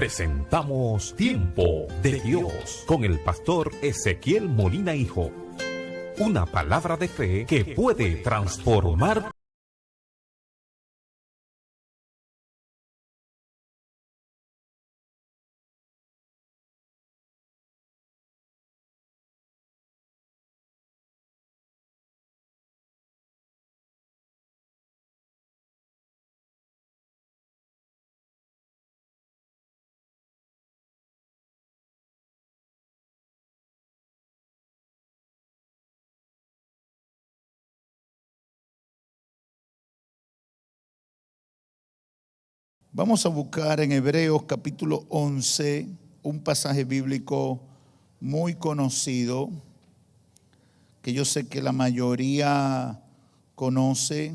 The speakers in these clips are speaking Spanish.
presentamos Tiempo de Dios con el pastor Ezequiel Molina Hijo. Una palabra de fe que puede transformar. Vamos a buscar en Hebreos capítulo 11 un pasaje bíblico muy conocido que yo sé que la mayoría conoce.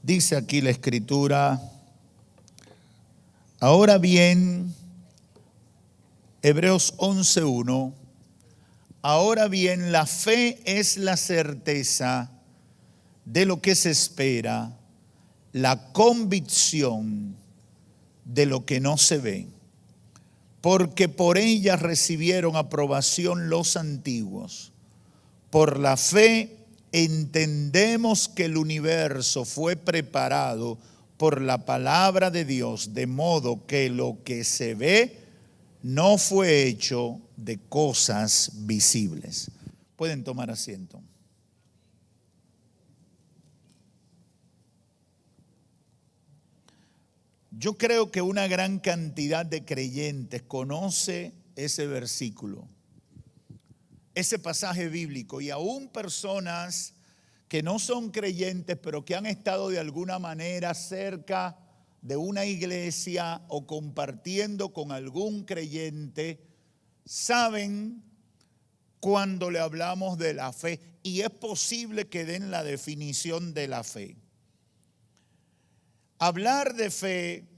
Dice aquí la escritura: ahora bien, Hebreos 11:1, ahora bien, la fe es la certeza de lo que se espera, la convicción de lo que no se ve, porque por ella recibieron aprobación los antiguos. Por la fe entendemos que el universo fue preparado por la palabra de Dios, de modo que lo que se ve no fue hecho de cosas visibles. Pueden tomar asiento. Yo creo que una gran cantidad de creyentes conoce ese versículo, ese pasaje bíblico, y aún personas que no son creyentes, pero que han estado de alguna manera cerca de una iglesia o compartiendo con algún creyente, saben cuando le hablamos de la fe, y es posible que den la definición de la fe. Hablar de fe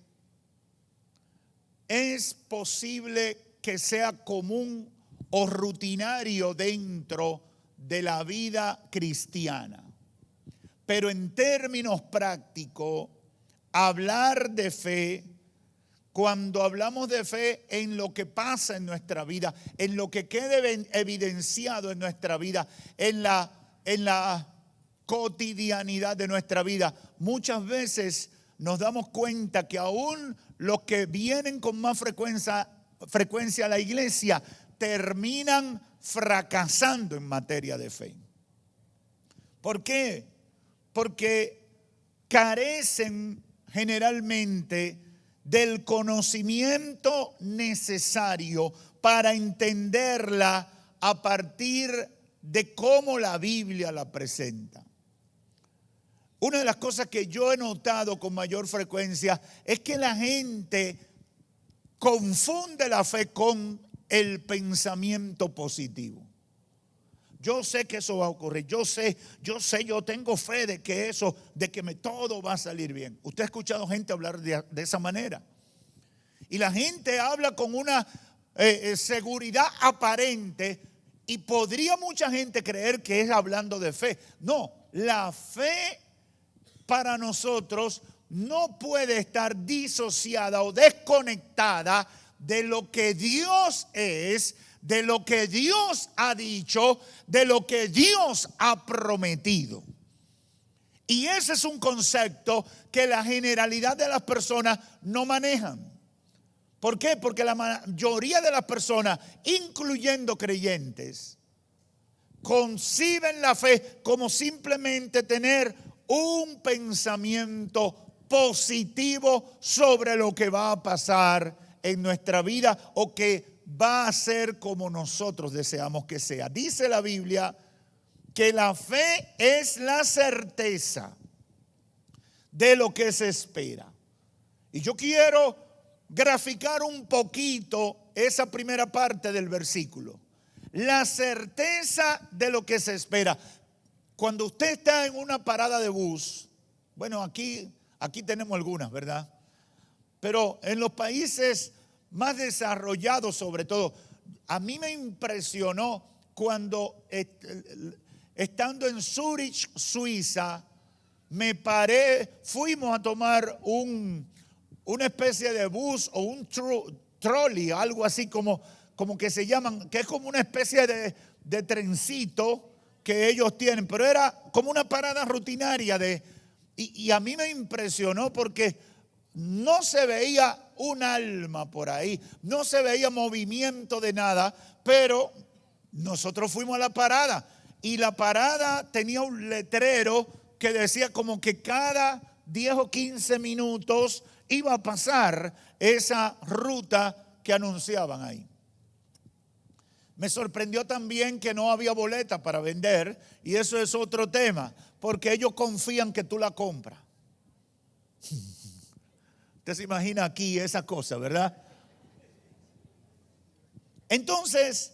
es posible que sea común o rutinario dentro de la vida cristiana. Pero en términos prácticos, hablar de fe, cuando hablamos de fe en lo que pasa en nuestra vida, en lo que quede evidenciado en nuestra vida, en la cotidianidad de nuestra vida, muchas veces nos damos cuenta que aún los que vienen con más frecuencia a la iglesia terminan fracasando en materia de fe. ¿Por qué? Porque carecen generalmente del conocimiento necesario para entenderla a partir de cómo la Biblia la presenta. Una de las cosas que yo he notado con mayor frecuencia es que la gente confunde la fe con el pensamiento positivo. Yo sé que eso va a ocurrir, yo tengo fe de que todo va a salir bien. Usted ha escuchado gente hablar de esa manera. Y la gente habla con una seguridad aparente, y podría mucha gente creer que es hablando de fe. No, la fe para nosotros no puede estar disociada o desconectada de lo que Dios es, de lo que Dios ha dicho, de lo que Dios ha prometido. Y ese es un concepto que la generalidad de las personas no manejan. ¿Por qué? Porque la mayoría de las personas, incluyendo creyentes, conciben la fe como simplemente tener un pensamiento positivo sobre lo que va a pasar en nuestra vida o que va a ser como nosotros deseamos que sea. Dice la Biblia que la fe es la certeza de lo que se espera. Y yo quiero graficar un poquito esa primera parte del versículo. La certeza de lo que se espera. Cuando usted está en una parada de bus, bueno, aquí tenemos algunas, ¿verdad? Pero en los países más desarrollados, sobre todo, a mí me impresionó cuando estando en Zurich, Suiza, me paré, fuimos a tomar una especie de bus o un trolley, algo así como que se llaman, que es como una especie de trencito que ellos tienen, pero era como una parada rutinaria y a mí me impresionó porque no se veía un alma por ahí, no se veía movimiento de nada, pero nosotros fuimos a la parada y la parada tenía un letrero que decía como que cada 10 o 15 minutos iba a pasar esa ruta que anunciaban ahí. Me sorprendió también que no había boleta para vender, y eso es otro tema, porque ellos confían que tú la compras. Usted se imagina aquí esa cosa, ¿verdad? Entonces,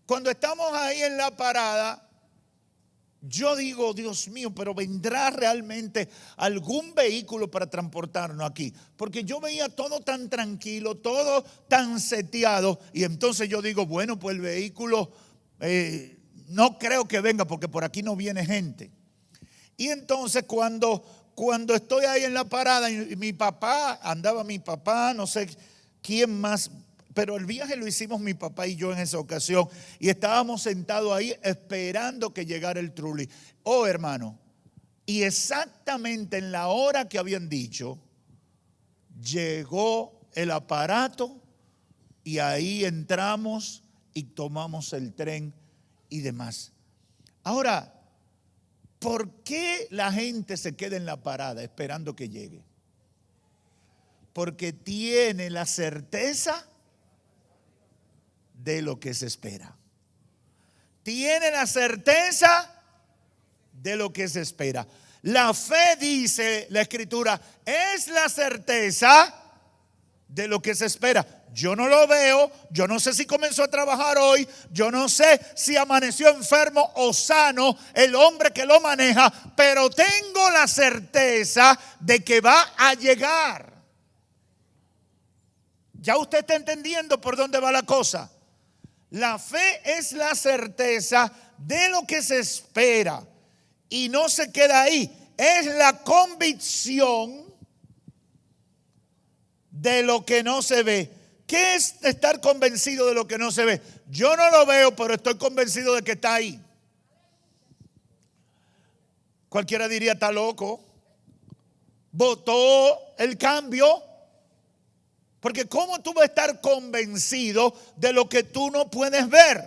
cuando estamos ahí en la parada, yo digo, Dios mío, pero ¿vendrá realmente algún vehículo para transportarnos aquí? Porque yo veía todo tan tranquilo, todo tan seteado, y entonces yo digo, bueno, pues el vehículo no creo que venga porque por aquí no viene gente. Y entonces cuando estoy ahí en la parada, y mi papá, no sé quién más, pero el viaje lo hicimos mi papá y yo en esa ocasión, y estábamos sentados ahí esperando que llegara el trolley. Oh, hermano, y exactamente en la hora que habían dicho, llegó el aparato y ahí entramos y tomamos el tren y demás. Ahora, ¿por qué la gente se queda en la parada esperando que llegue? Porque tiene la certeza de lo que se espera. Tiene la certeza de lo que se espera. La fe, dice la Escritura, es la certeza de lo que se espera. Yo no lo veo, yo no sé si comenzó a trabajar hoy, yo no sé si amaneció enfermo o sano el hombre que lo maneja, pero tengo la certeza de que va a llegar. Ya usted está entendiendo por dónde va la cosa. La fe es la certeza de lo que se espera y no se queda ahí. Es la convicción de lo que no se ve. ¿Qué es estar convencido de lo que no se ve? Yo no lo veo, pero estoy convencido de que está ahí. Cualquiera diría, está loco. Votó el cambio. Porque ¿cómo tú vas a estar convencido de lo que tú no puedes ver?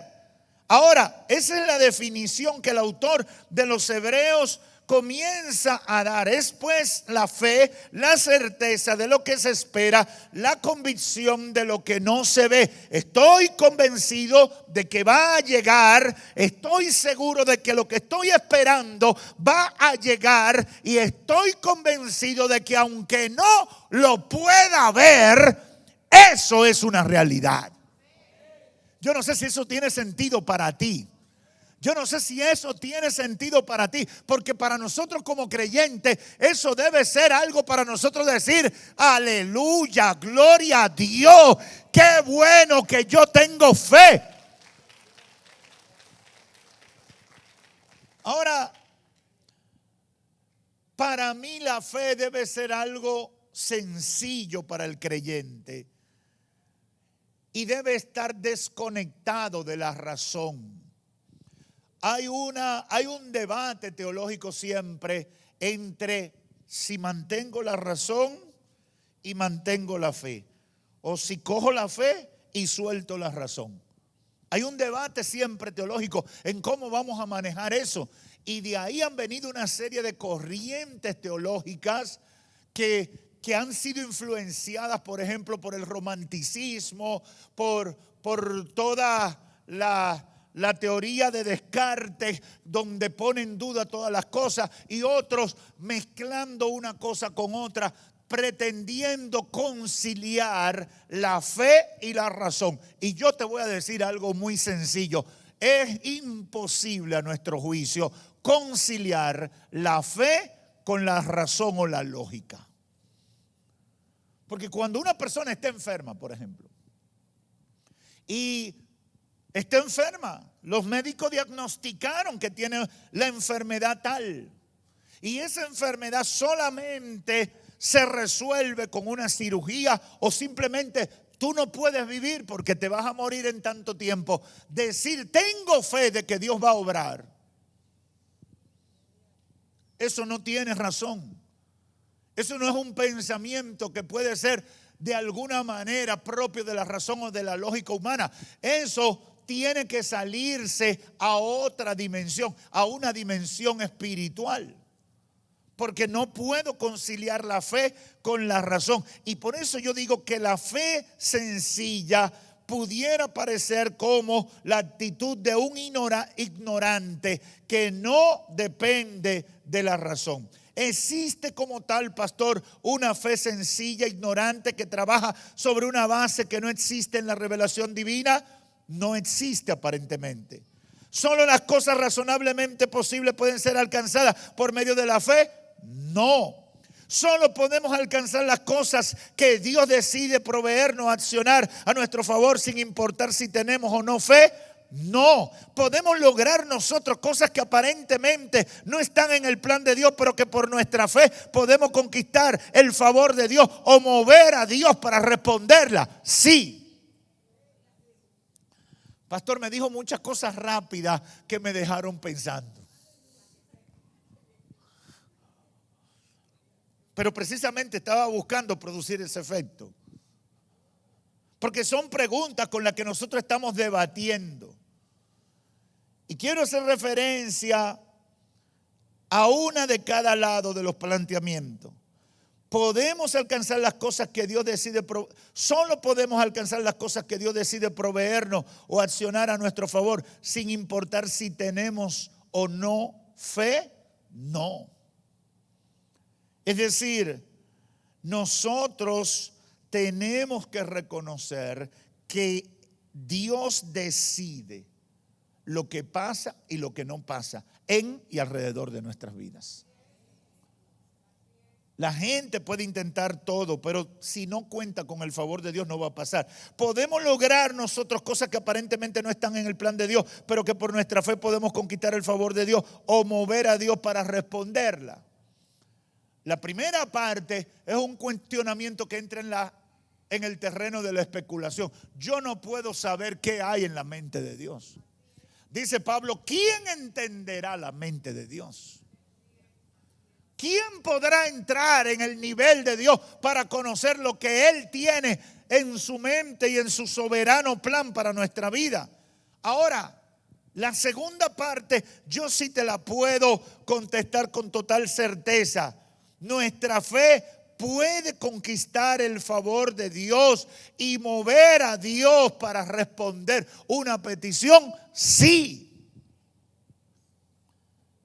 Ahora, esa es la definición que el autor de los Hebreos comienza a dar. Es pues la fe, la certeza de lo que se espera, la convicción de lo que no se ve. Estoy convencido de que va a llegar, estoy seguro de que lo que estoy esperando va a llegar, y estoy convencido de que aunque no lo pueda ver, eso es una realidad. Yo no sé si eso tiene sentido para ti. Yo no sé si eso tiene sentido para ti, porque para nosotros como creyentes eso debe ser algo para nosotros decir, aleluya, gloria a Dios, qué bueno que yo tengo fe. Ahora, para mí la fe debe ser algo sencillo para el creyente y debe estar desconectado de la razón. Hay un debate teológico siempre entre si mantengo la razón y mantengo la fe, o si cojo la fe y suelto la razón. Hay un debate siempre teológico en cómo vamos a manejar eso, y de ahí han venido una serie de corrientes teológicas que han sido influenciadas, por ejemplo, por el romanticismo, por toda la teoría de Descartes, donde pone en duda todas las cosas, y otros mezclando una cosa con otra, pretendiendo conciliar la fe y la razón. Y yo te voy a decir algo muy sencillo: es imposible a nuestro juicio conciliar la fe con la razón o la lógica. Porque cuando una persona está enferma, por ejemplo, y está enferma, los médicos diagnosticaron que tiene la enfermedad tal, y esa enfermedad solamente se resuelve con una cirugía o simplemente Tú no puedes vivir porque te vas a morir en tanto tiempo. Decir, tengo fe de que Dios va a obrar. Eso no tiene razón. Eso no es un pensamiento que puede ser de alguna manera propio de la razón o de la lógica humana. Eso tiene que salirse a otra dimensión, a una dimensión espiritual. Porque no puedo conciliar la fe con la razón. Y por eso yo digo que la fe sencilla pudiera parecer como la actitud de un ignorante que no depende de la razón. ¿Existe como tal, pastor, una fe sencilla, ignorante, que trabaja sobre una base que no existe en la revelación divina? No existe aparentemente. ¿Solo las cosas razonablemente posibles pueden ser alcanzadas por medio de la fe? No. Solo podemos alcanzar las cosas que Dios decide proveernos, accionar a nuestro favor sin importar si tenemos o no fe. No, podemos lograr nosotros cosas que aparentemente no están en el plan de Dios, pero que por nuestra fe podemos conquistar el favor de Dios o mover a Dios para responderla. Sí. Pastor, me dijo muchas cosas rápidas que me dejaron pensando. Pero precisamente estaba buscando producir ese efecto. Porque son preguntas con las que nosotros estamos debatiendo. Y quiero hacer referencia a una de cada lado de los planteamientos. Podemos alcanzar las cosas que Dios decide, solo podemos alcanzar las cosas que Dios decide proveernos o accionar a nuestro favor, sin importar si tenemos o no fe. No. Es decir, nosotros tenemos que reconocer que Dios decide lo que pasa y lo que no pasa en y alrededor de nuestras vidas. La gente puede intentar todo, pero si no cuenta con el favor de Dios no va a pasar. Podemos lograr nosotros cosas que aparentemente no están en el plan de Dios, pero que por nuestra fe podemos conquistar el favor de Dios o mover a Dios para responderla. La primera parte es un cuestionamiento que entra en el terreno de la especulación. Yo no puedo saber qué hay en la mente de Dios. Dice Pablo, ¿quién entenderá la mente de Dios? ¿Quién podrá entrar en el nivel de Dios para conocer lo que Él tiene en su mente y en su soberano plan para nuestra vida? Ahora, la segunda parte yo sí te la puedo contestar con total certeza. Nuestra fe puede conquistar el favor de Dios y mover a Dios para responder una petición, sí.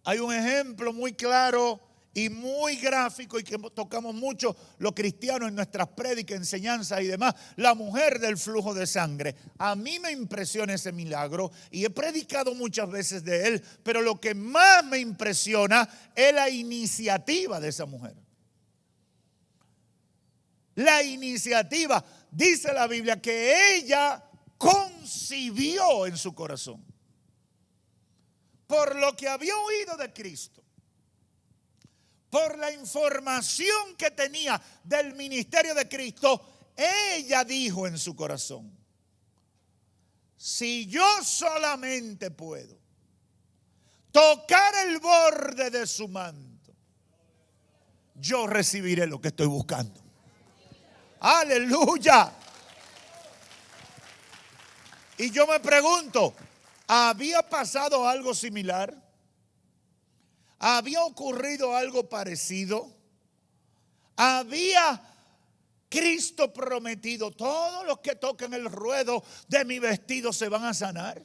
Hay un ejemplo muy claro y muy gráfico y que tocamos mucho los cristianos en nuestras prédicas, enseñanzas y demás. La mujer del flujo de sangre. A mí me impresiona ese milagro y he predicado muchas veces de él, pero lo que más me impresiona es la iniciativa de esa mujer. La iniciativa, dice la Biblia, que ella concibió en su corazón. Por lo que había oído de Cristo. Por la información que tenía del ministerio de Cristo, ella dijo en su corazón, si yo solamente puedo tocar el borde de su manto, yo recibiré lo que estoy buscando. Aleluya. Y yo me pregunto, ¿había pasado algo similar? ¿Había ocurrido algo parecido? ¿Había Cristo prometido, todos los que toquen el ruedo de mi vestido se van a sanar?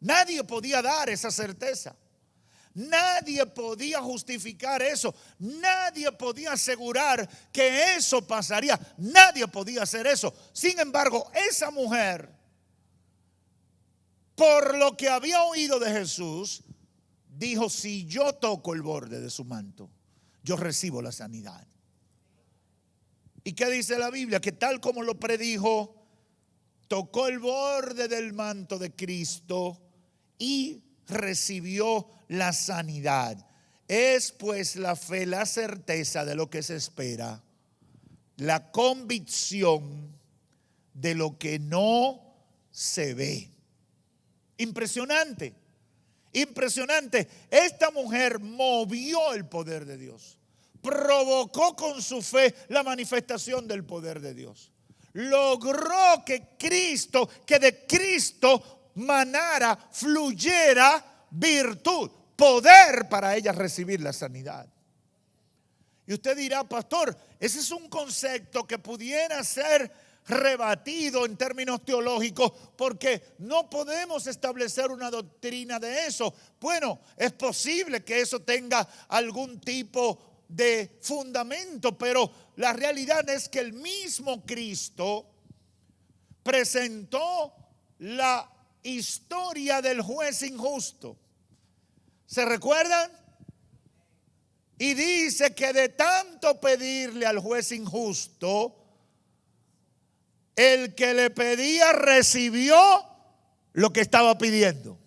Nadie podía dar esa certeza. Nadie podía justificar eso. Nadie podía asegurar que eso pasaría. Nadie podía hacer eso. Sin embargo, esa mujer, por lo que había oído de Jesús, dijo, si yo toco el borde de su manto, yo recibo la sanidad. ¿Y qué dice la Biblia? Que tal como lo predijo, tocó el borde del manto de Cristo y recibió la sanidad. Es pues la fe, la certeza de lo que se espera, la convicción de lo que no se ve. Impresionante, impresionante. Esta mujer movió el poder de Dios. Provocó con su fe la manifestación del poder de Dios. Logró que de Cristo manara, fluyera virtud, poder para ella recibir la sanidad. Y usted dirá, pastor, ese es un concepto que pudiera ser rebatido en términos teológicos, porque no podemos establecer una doctrina de eso. Bueno, es posible que eso tenga algún tipo de fundamento, pero la realidad es que el mismo Cristo presentó la historia del juez injusto. ¿Se recuerdan? Y dice que de tanto pedirle al juez injusto, el que le pedía recibió lo que estaba pidiendo.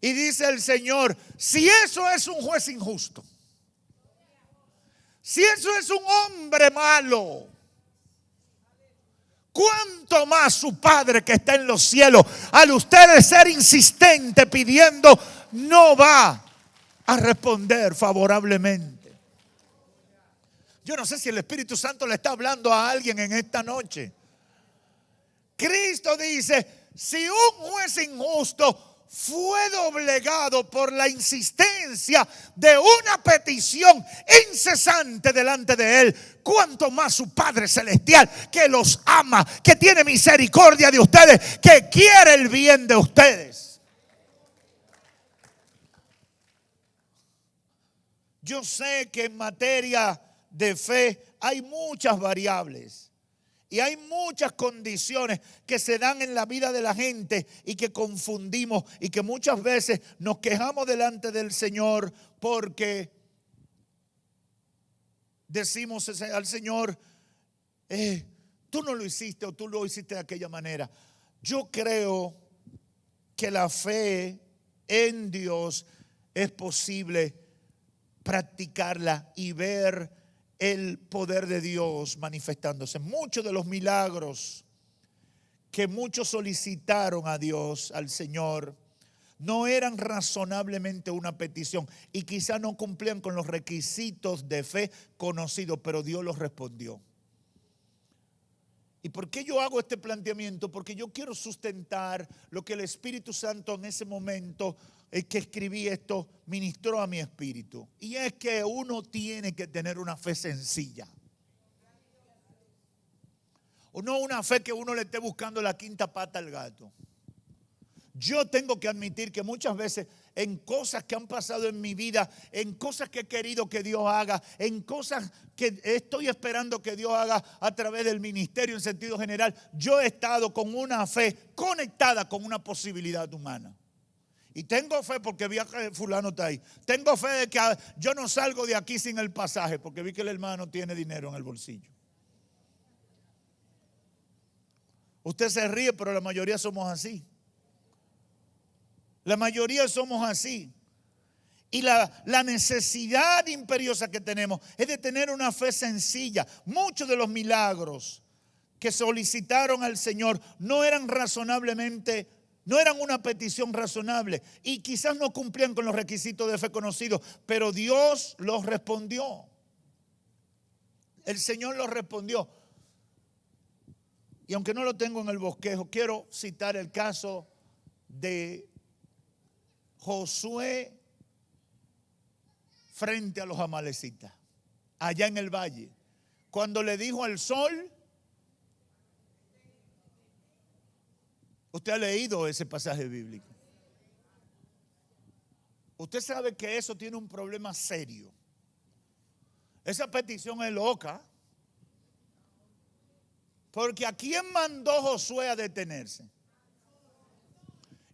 Y dice el Señor, si eso es un juez injusto, si eso es un hombre malo, ¿cuánto más su Padre que está en los cielos, al usted ser insistente pidiendo, no va a responder favorablemente? Yo no sé si el Espíritu Santo le está hablando a alguien en esta noche. Cristo dice, si un juez injusto fue doblegado por la insistencia de una petición incesante delante de él, cuánto más su Padre Celestial, que los ama, que tiene misericordia de ustedes, que quiere el bien de ustedes. Yo sé que en materia de fe hay muchas variables y hay muchas condiciones que se dan en la vida de la gente y que confundimos y que muchas veces nos quejamos delante del Señor porque decimos al Señor, tú no lo hiciste o tú lo hiciste de aquella manera. Yo creo que la fe en Dios es posible practicarla y ver el poder de Dios manifestándose. Muchos de los milagros que muchos solicitaron a Dios, al Señor, no eran razonablemente una petición y quizá no cumplían con los requisitos de fe conocidos, pero Dios los respondió. ¿Y por qué yo hago este planteamiento? Porque yo quiero sustentar lo que el Espíritu Santo en ese momento que escribí esto ministró a mi espíritu. Y es que uno tiene que tener una fe sencilla. O no una fe que uno le esté buscando la quinta pata al gato. Yo tengo que admitir que muchas veces en cosas que han pasado en mi vida, en cosas que he querido que Dios haga, en cosas que estoy esperando que Dios haga a través del ministerio en sentido general, yo he estado con una fe conectada con una posibilidad humana. Y tengo fe porque vi que fulano está ahí. Tengo fe de que yo no salgo de aquí sin el pasaje porque vi que el hermano tiene dinero en el bolsillo. Usted se ríe, pero la mayoría somos así. La mayoría somos así. Y la necesidad imperiosa que tenemos es de tener una fe sencilla. Muchos de los milagros que solicitaron al Señor no eran razonablemente, no eran una petición razonable. Y quizás no cumplían con los requisitos de fe conocidos, pero Dios los respondió. El Señor los respondió. Y aunque no lo tengo en el bosquejo, quiero citar el caso de Josué frente a los amalecitas, allá en el valle, cuando le dijo al sol, usted ha leído ese pasaje bíblico, usted sabe que eso tiene un problema serio. Esa petición es loca, porque ¿a quién mandó Josué a detenerse?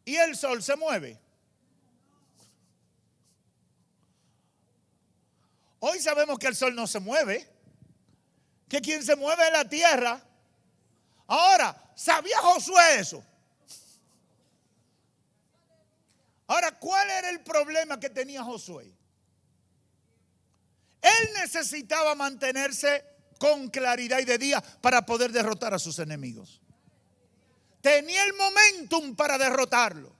Y el sol se mueve. Hoy sabemos que el sol no se mueve, que quien se mueve es la tierra. Ahora, ¿sabía Josué eso? Ahora, ¿cuál era el problema que tenía Josué? Él necesitaba mantenerse con claridad y de día para poder derrotar a sus enemigos. Tenía el momentum para derrotarlo.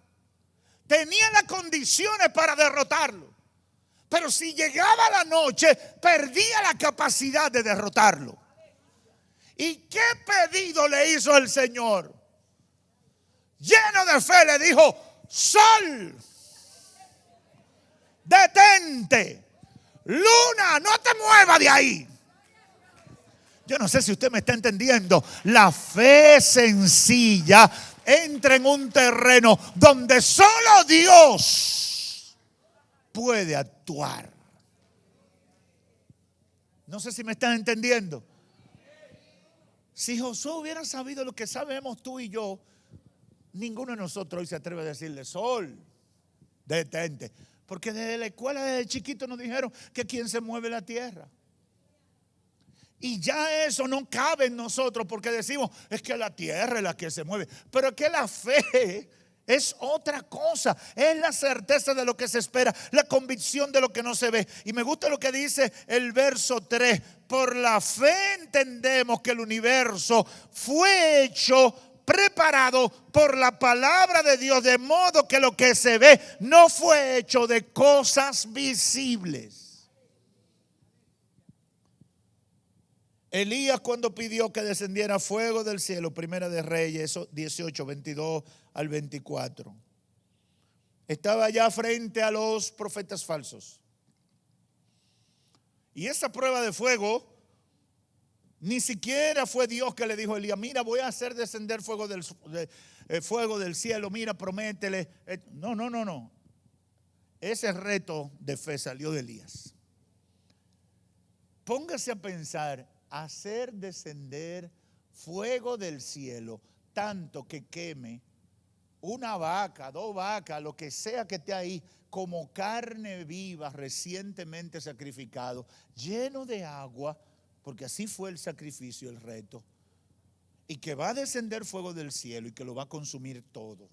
Tenía las condiciones para derrotarlo. Pero si llegaba la noche, perdía la capacidad de derrotarlo. ¿Y qué pedido le hizo el Señor? Lleno de fe le dijo: sol, detente. Luna, no te muevas de ahí. Yo no sé si usted me está entendiendo. La fe sencilla entra en un terreno donde solo Dios puede actuar. No sé si me están entendiendo. Si Josué hubiera sabido lo que sabemos tú y yo, ninguno de nosotros hoy se atreve a decirle: sol, detente. Porque desde la escuela, desde chiquito nos dijeron que quien se mueve la tierra. Y ya eso no cabe en nosotros porque decimos: es que la tierra es la que se mueve. Pero es que la fe es otra cosa. Es la certeza de lo que se espera, la convicción de lo que no se ve. Y me gusta lo que dice el verso 3. Por la fe entendemos que el universo fue hecho, preparado por la palabra de Dios, de modo que lo que se ve no fue hecho de cosas visibles. Elías, cuando pidió que descendiera fuego del cielo, Primera de Reyes 18, 22 al 24, estaba ya frente a los profetas falsos. Y esa prueba de fuego, ni siquiera fue Dios que le dijo a Elías: mira, voy a hacer descender fuego del cielo, mira, prométele. No. Ese reto de fe salió de Elías. Póngase a pensar: hacer descender fuego del cielo, tanto que queme una vaca, 2 vacas, lo que sea que esté ahí, como carne viva recientemente sacrificado, lleno de agua, porque así fue el sacrificio, el reto, y que va a descender fuego del cielo y que lo va a consumir todo.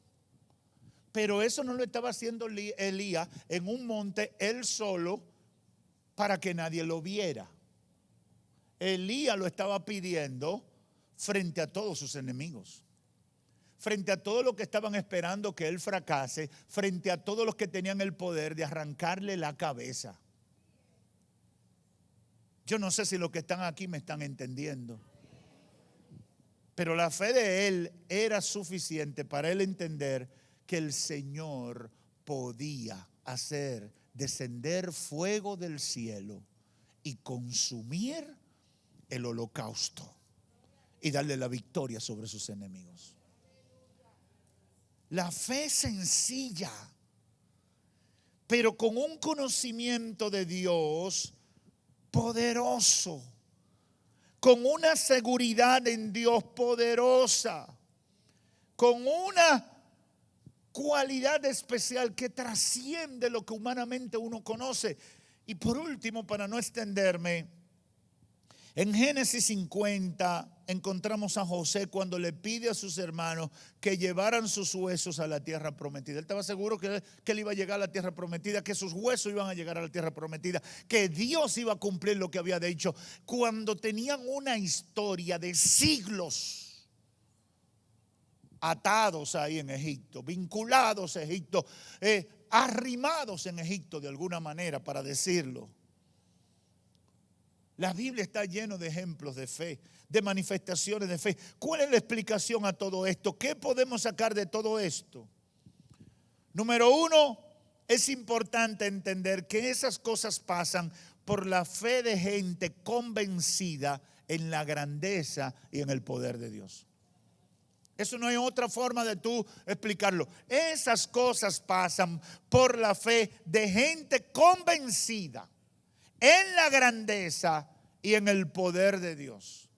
Pero eso no lo estaba haciendo Elías en un monte él solo para que nadie lo viera. Elías lo estaba pidiendo frente a todos sus enemigos, frente a todos los que estaban esperando que él fracase, frente a todos los que tenían el poder de arrancarle la cabeza. Yo no sé si los que están aquí me están entendiendo. Pero la fe de él era suficiente para él entender que el Señor podía hacer descender fuego del cielo y consumir el holocausto y darle la victoria sobre sus enemigos. La fe sencilla, pero con un conocimiento de Dios poderoso, con una seguridad en Dios poderosa, con una cualidad especial que trasciende lo que humanamente uno conoce. Y por último, para no extenderme, en Génesis 50 encontramos a José cuando le pide a sus hermanos que llevaran sus huesos a la tierra prometida. Él estaba seguro que él iba a llegar a la tierra prometida, que sus huesos iban a llegar a la tierra prometida, que Dios iba a cumplir lo que había dicho. Cuando tenían una historia de siglos atados ahí en Egipto, vinculados a Egipto, arrimados en Egipto de alguna manera, para decirlo. La Biblia está llena de ejemplos de fe, de manifestaciones de fe. ¿Cuál es la explicación a todo esto? ¿Qué podemos sacar de todo esto? Número 1, es importante entender que esas cosas pasan por la fe de gente convencida en la grandeza y en el poder de Dios. Eso no hay otra forma de tú explicarlo. Esas cosas pasan por la fe de gente convencida en la grandeza y en el poder de Dios.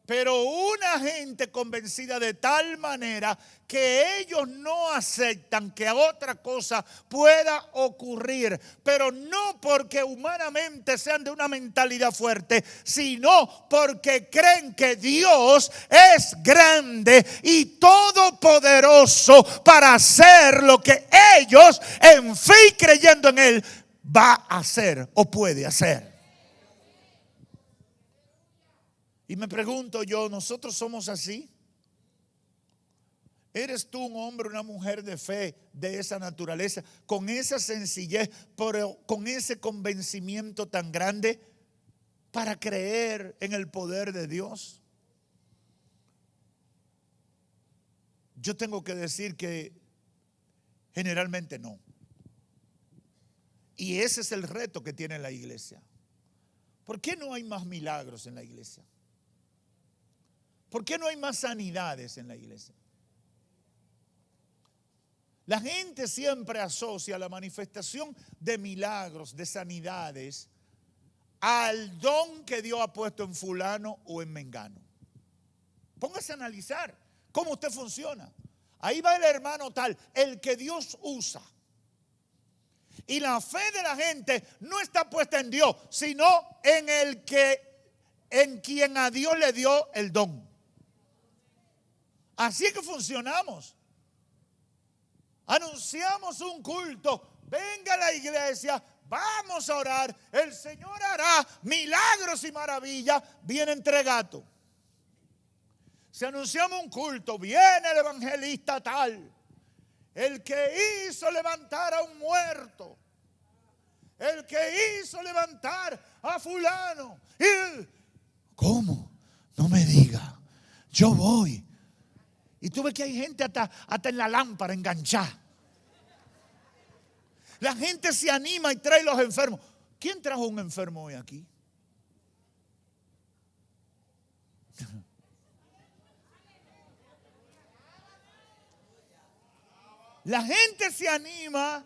Pero una gente convencida de tal manera que ellos no aceptan que otra cosa pueda ocurrir, pero no porque humanamente sean de una mentalidad fuerte, sino porque creen que Dios es grande y todopoderoso para hacer lo que ellos, en fe y creyendo en Él, va a hacer o puede hacer. Y me pregunto yo, ¿nosotros somos así? ¿Eres tú un hombre o una mujer de fe de esa naturaleza, con esa sencillez, pero con ese convencimiento tan grande para creer en el poder de Dios? Yo tengo que decir que generalmente no. Y ese es el reto que tiene la iglesia. ¿Por qué no hay más milagros en la iglesia? ¿Por qué no hay más sanidades en la iglesia? La gente siempre asocia la manifestación de milagros, de sanidades, al don que Dios ha puesto en fulano o en mengano. Póngase a analizar cómo usted funciona. Ahí va el hermano tal, el que Dios usa. Y la fe de la gente no está puesta en Dios, sino en quien a Dios le dio el don. Así es que funcionamos. Anunciamos un culto, venga a la iglesia, vamos a orar, el Señor hará milagros y maravillas, viene entregato. Si anunciamos un culto, viene el evangelista tal, el que hizo levantar a un muerto, el que hizo levantar a fulano. ¿Cómo? No me diga, yo voy. Y tú ves que hay gente hasta en la lámpara enganchada. La gente se anima y trae los enfermos. ¿Quién trajo un enfermo hoy aquí? La gente se anima,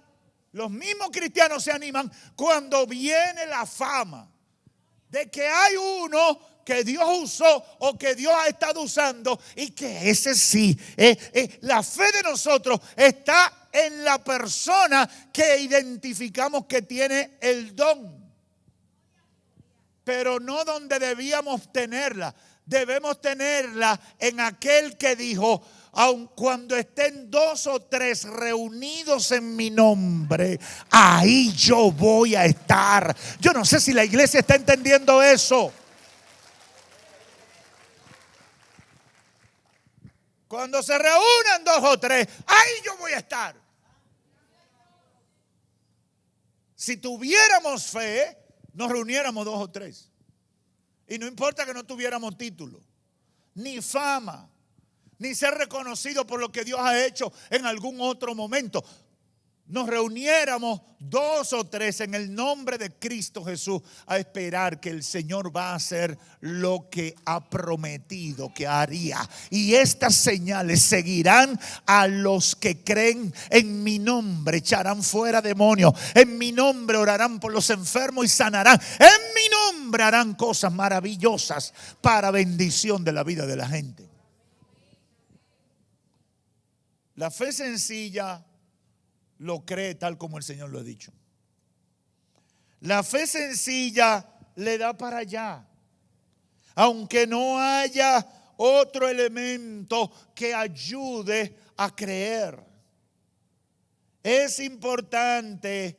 los mismos cristianos se animan cuando viene la fama de que hay uno que Dios usó o que Dios ha estado usando y que ese sí, la fe de nosotros está en la persona que identificamos que tiene el don, pero no donde debíamos tenerla. Debemos tenerla en aquel que dijo: aun cuando estén 2 o 3 reunidos en mi nombre, ahí yo voy a estar. Yo no sé si la iglesia está entendiendo eso. Cuando se reúnan 2 o 3, ahí yo voy a estar. Si tuviéramos fe, nos reuniéramos 2 o 3. Y no importa que no tuviéramos título, ni fama, ni ser reconocido por lo que Dios ha hecho en algún otro momento. Nos reuniéramos 2 o 3 en el nombre de Cristo Jesús a esperar que el Señor va a hacer lo que ha prometido que haría. Y estas señales seguirán a los que creen en mi nombre, echarán fuera demonios, en mi nombre orarán por los enfermos y sanarán, en mi nombre harán cosas maravillosas para bendición de la vida de la gente. La fe sencilla lo cree tal como el Señor lo ha dicho. La fe sencilla le da para allá, aunque no haya otro elemento que ayude a creer. Es importante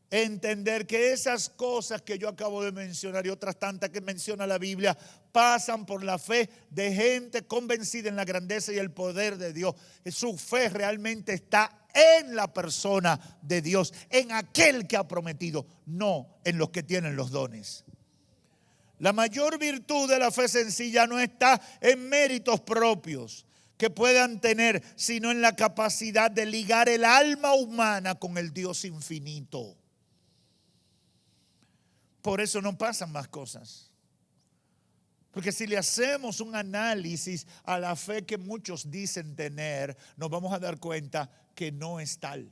entender que esas cosas que yo acabo de mencionar y otras tantas que menciona la Biblia pasan por la fe de gente convencida en la grandeza y el poder de Dios. Su fe realmente está en la persona de Dios, en aquel que ha prometido, no en los que tienen los dones. La mayor virtud de la fe sencilla no está en méritos propios que puedan tener, sino en la capacidad de ligar el alma humana con el Dios infinito. Por eso no pasan más cosas. Porque si le hacemos un análisis a la fe que muchos dicen tener, nos vamos a dar cuenta que no es tal.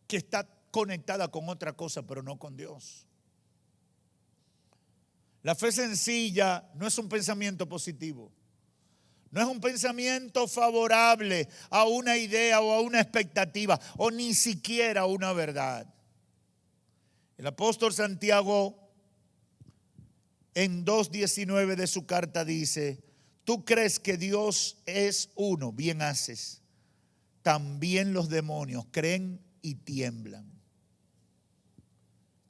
Que está conectada con otra cosa, pero no con Dios. La fe sencilla no es un pensamiento positivo. No es un pensamiento favorable a una idea o a una expectativa, o ni siquiera a una verdad. El apóstol Santiago en 2:19 de su carta dice: tú crees que Dios es uno, bien haces. También los demonios creen y tiemblan.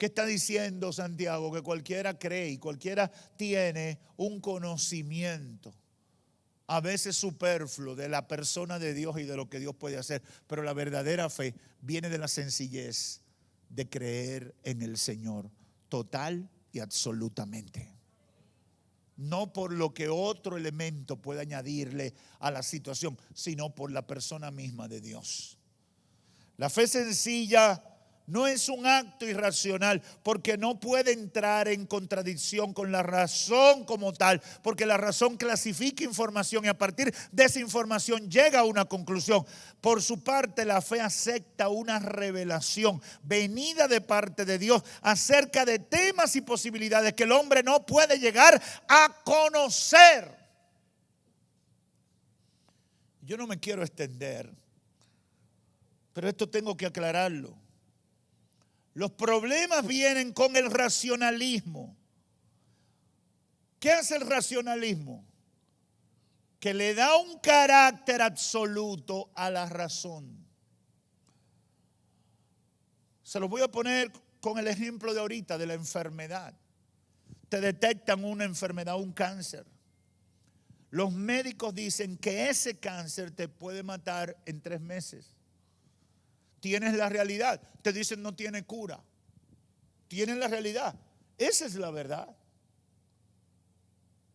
¿Qué está diciendo Santiago? Que cualquiera cree y cualquiera tiene un conocimiento, a veces superfluo, de la persona de Dios y de lo que Dios puede hacer. Pero la verdadera fe viene de la sencillez de creer en el Señor total y absolutamente. No por lo que otro elemento pueda añadirle a la situación, sino por la persona misma de Dios. La fe sencilla no es un acto irracional, porque no puede entrar en contradicción con la razón como tal, porque la razón clasifica información y a partir de esa información llega a una conclusión. Por su parte, la fe acepta una revelación venida de parte de Dios acerca de temas y posibilidades que el hombre no puede llegar a conocer. Yo no me quiero extender, pero esto tengo que aclararlo. Los problemas vienen con el racionalismo. ¿Qué hace el racionalismo? Que le da un carácter absoluto a la razón. Se lo voy a poner con el ejemplo de ahorita, de la enfermedad. Te detectan una enfermedad, un cáncer. Los médicos dicen que ese cáncer te puede matar en 3 meses. Tienes la realidad. Te dicen no tiene cura. Tienes la realidad. Esa es la verdad.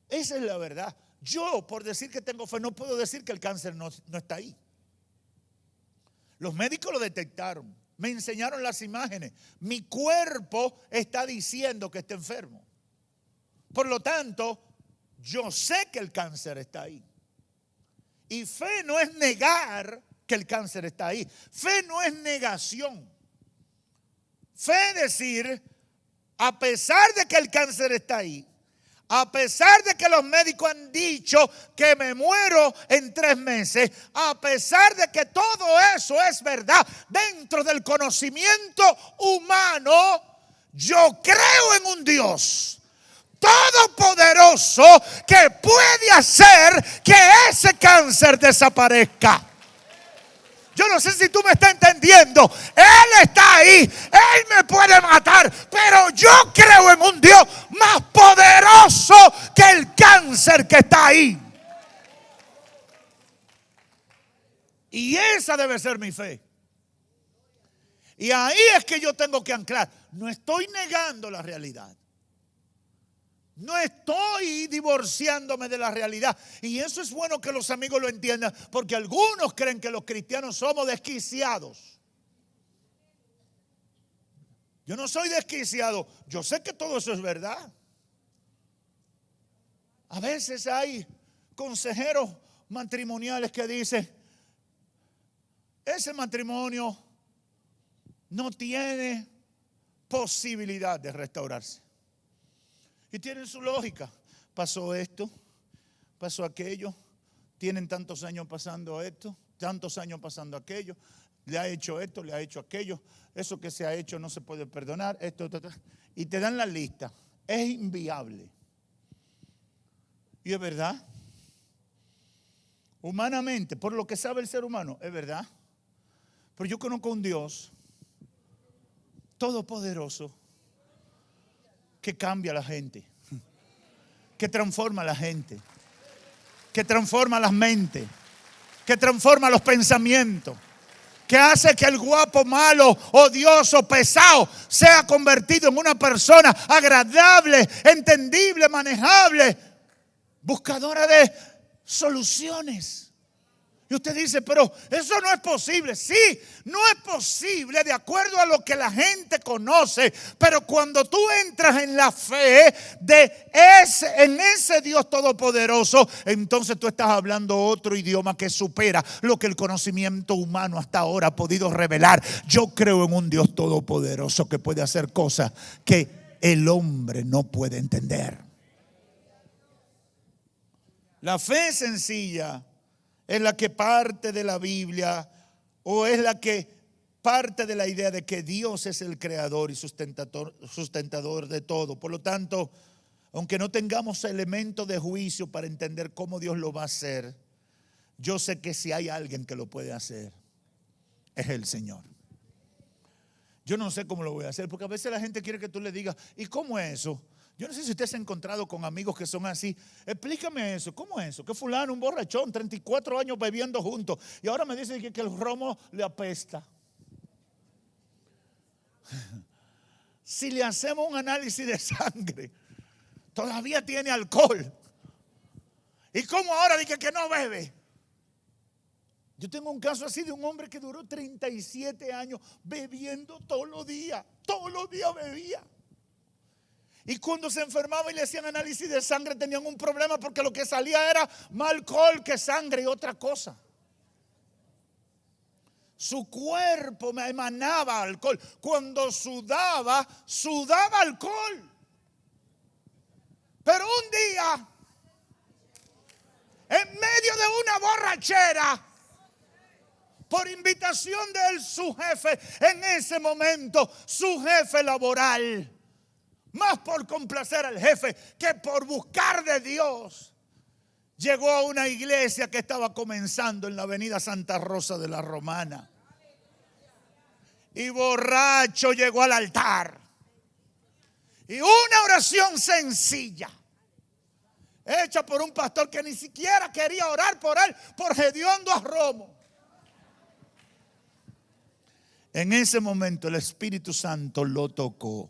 Esa es la verdad. Yo, por decir que tengo fe, no puedo decir que el cáncer no está ahí. Los médicos lo detectaron. Me enseñaron las imágenes. Mi cuerpo está diciendo que está enfermo. Por lo tanto, yo sé que el cáncer está ahí. Y fe no es negar que el cáncer está ahí. Fe no es negación. Fe es decir, a pesar de que el cáncer está ahí, a pesar de que los médicos han dicho que me muero en 3 meses, a pesar de que todo eso es verdad dentro del conocimiento humano, yo creo en un Dios todopoderoso que puede hacer que ese cáncer desaparezca. Yo no sé si tú me estás entendiendo. Él está ahí. Él me puede matar. Pero yo creo en un Dios más poderoso que el cáncer que está ahí. Y esa debe ser mi fe. Y ahí es que yo tengo que anclar. No estoy negando la realidad. No estoy divorciándome de la realidad. Y eso es bueno que los amigos lo entiendan, porque algunos creen que los cristianos somos desquiciados. Yo no soy desquiciado. Yo sé que todo eso es verdad. A veces hay consejeros matrimoniales que dicen, ese matrimonio no tiene posibilidad de restaurarse. Y tienen su lógica. Pasó esto, pasó aquello, tienen tantos años pasando esto, tantos años pasando aquello, le ha hecho esto, le ha hecho aquello, eso que se ha hecho no se puede perdonar, esto, y te dan la lista. Es inviable. Y es verdad. Humanamente, por lo que sabe el ser humano, es verdad. Pero yo conozco un Dios todopoderoso que cambia a la gente, que transforma a la gente, que transforma las mentes, que transforma los pensamientos, que hace que el guapo, malo, odioso, pesado sea convertido en una persona agradable, entendible, manejable, buscadora de soluciones. Y usted dice, pero eso no es posible. Sí, no es posible de acuerdo a lo que la gente conoce. Pero cuando tú entras en la fe en ese Dios todopoderoso, entonces tú estás hablando otro idioma que supera lo que el conocimiento humano hasta ahora ha podido revelar. Yo creo en un Dios todopoderoso que puede hacer cosas que el hombre no puede entender. La fe sencilla es la que parte de la Biblia, o es la que parte de la idea de que Dios es el creador y sustentador de todo. Por lo tanto, aunque no tengamos elementos de juicio para entender cómo Dios lo va a hacer, yo sé que si hay alguien que lo puede hacer, es el Señor. Yo no sé cómo lo voy a hacer, porque a veces la gente quiere que tú le digas, ¿y cómo es eso? Yo no sé si usted se ha encontrado con amigos que son así. Explícame eso, ¿cómo es eso? Que fulano, un borrachón, 34 años bebiendo juntos, y ahora me dice que el romo le apesta. Si le hacemos un análisis de sangre, todavía tiene alcohol. ¿Y cómo ahora dice que no bebe? Yo tengo un caso así de un hombre que duró 37 años bebiendo todos los días bebía. Y cuando se enfermaba y le hacían análisis de sangre tenían un problema porque lo que salía era más alcohol que sangre y otra cosa. Su cuerpo me emanaba alcohol. Cuando sudaba alcohol. Pero un día, en medio de una borrachera, por invitación de él, su jefe, en ese momento, su jefe laboral, más por complacer al jefe que por buscar de Dios, llegó a una iglesia que estaba comenzando en la avenida Santa Rosa de la Romana. Y borracho llegó al altar. Y una oración sencilla, hecha por un pastor que ni siquiera quería orar por él, por hediondo a romo. En ese momento el Espíritu Santo lo tocó.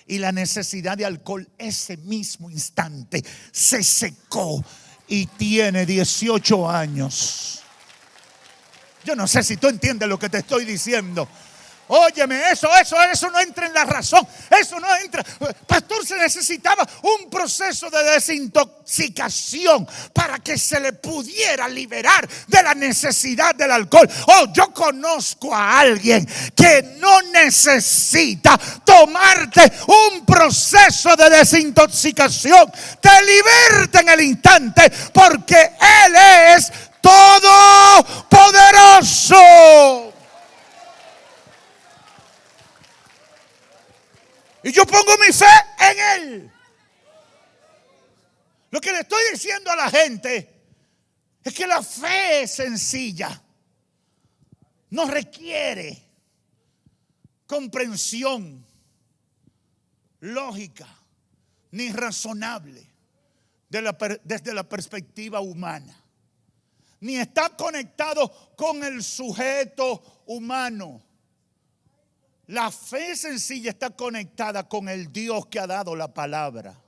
Y la necesidad de alcohol ese mismo instante se secó. Y tiene 18 años. Yo no sé si tú entiendes lo que te estoy diciendo. Óyeme, eso no entra en la razón. Eso no entra. Pastor, se necesitaba un proceso de desintoxicación para que se le pudiera liberar de la necesidad del alcohol. Oh, yo conozco a alguien que no necesita tomarte un proceso de desintoxicación. Te liberta en el instante porque Él es todopoderoso. Y yo pongo mi fe en Él. Lo que le estoy diciendo a la gente es que la fe sencilla no requiere comprensión lógica ni razonable desde la perspectiva humana. Ni está conectado con el sujeto humano. La fe sencilla está conectada con el Dios que ha dado la palabra.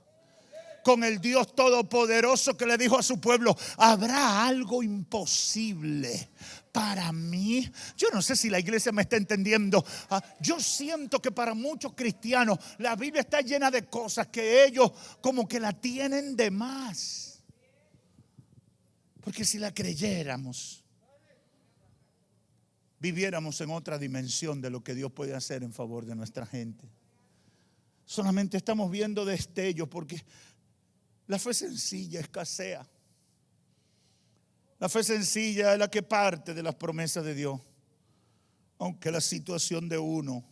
Con el Dios todopoderoso que le dijo a su pueblo, ¿habrá algo imposible para mí? Yo no sé si la iglesia me está entendiendo. Yo siento que para muchos cristianos la Biblia está llena de cosas que ellos como que la tienen de más. Porque si la creyéramos, viviéramos en otra dimensión de lo que Dios puede hacer en favor de nuestra gente. Solamente estamos viendo destellos porque la fe sencilla escasea. La fe sencilla es la que parte de las promesas de Dios, aunque la situación de uno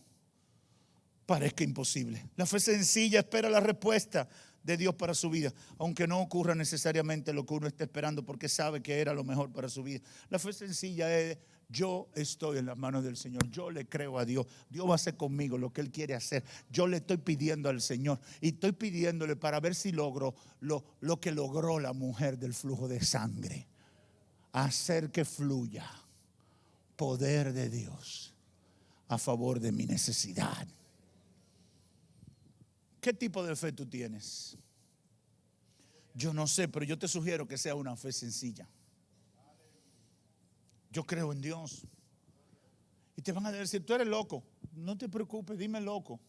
parezca imposible. La fe sencilla espera la respuesta de Dios para su vida, aunque no ocurra necesariamente lo que uno está esperando, porque sabe que era lo mejor para su vida. La fe sencilla es: yo estoy en las manos del Señor, yo le creo a Dios, Dios va a hacer conmigo lo que Él quiere hacer. Yo le estoy pidiendo al Señor y estoy pidiéndole para ver si logro lo que logró la mujer del flujo de sangre: hacer que fluya poder de Dios a favor de mi necesidad. ¿Qué tipo de fe tú tienes? Yo no sé, pero yo te sugiero que sea una fe sencilla. Yo creo en Dios. Y te van a decir, tú eres loco. No te preocupes, dime loco.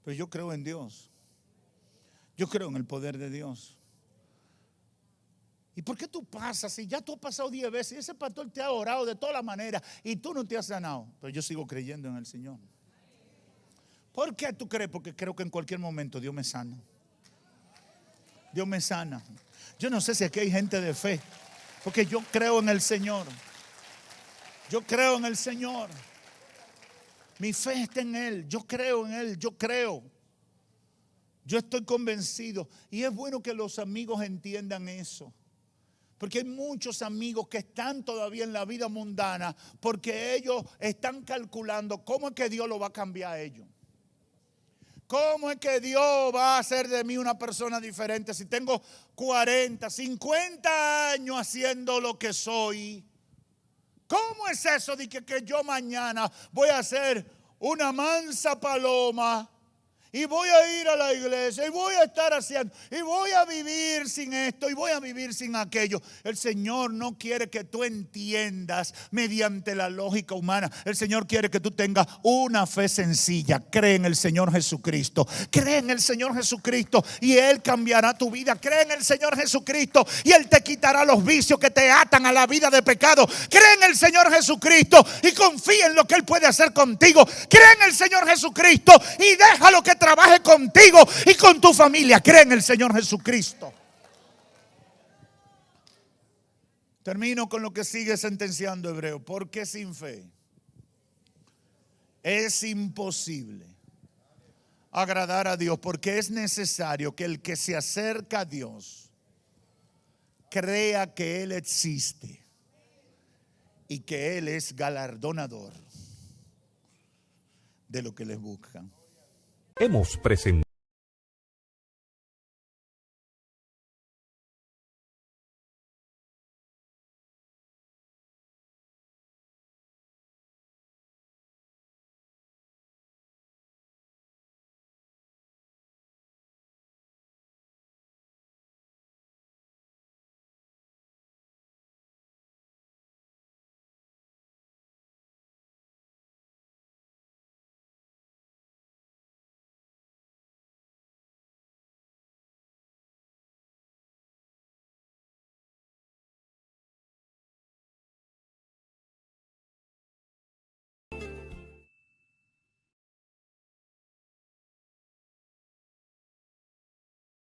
Pero yo creo en Dios. Yo creo en el poder de Dios. ¿Y por qué tú pasas? Si ya tú has pasado 10 veces y ese pastor te ha orado de todas las maneras y tú no te has sanado. Pero yo sigo creyendo en el Señor. ¿Por qué tú crees? Porque creo que en cualquier momento Dios me sana. Dios me sana. Yo no sé si aquí hay gente de fe, porque yo creo en el Señor. Yo creo en el Señor. Mi fe está en Él. Yo creo en Él. Yo creo. Yo estoy convencido. Y es bueno que los amigos entiendan eso. Porque hay muchos amigos que están todavía en la vida mundana porque ellos están calculando cómo es que Dios lo va a cambiar a ellos. ¿Cómo es que Dios va a hacer de mí una persona diferente si tengo 40, 50 años haciendo lo que soy? ¿Cómo es eso de que yo mañana voy a ser una mansa paloma y voy a ir a la iglesia y voy a estar haciendo y voy a vivir sin esto y voy a vivir sin aquello? El Señor no quiere que tú entiendas mediante la lógica humana. El Señor quiere que tú tengas una fe sencilla. Cree en el Señor Jesucristo. Cree en el Señor Jesucristo y Él cambiará tu vida. Cree en el Señor Jesucristo y Él te quitará los vicios que te atan a la vida de pecado. Cree en el Señor Jesucristo y confía en lo que Él puede hacer contigo. Cree en el Señor Jesucristo y déjalo que trabaje contigo y con tu familia. Cree en el Señor Jesucristo. Termino con lo que sigue sentenciando Hebreo. Porque sin fe es imposible agradar a Dios, porque es necesario que el que se acerca a Dios crea que Él existe y que Él es galardonador de lo que les buscan. Hemos presentado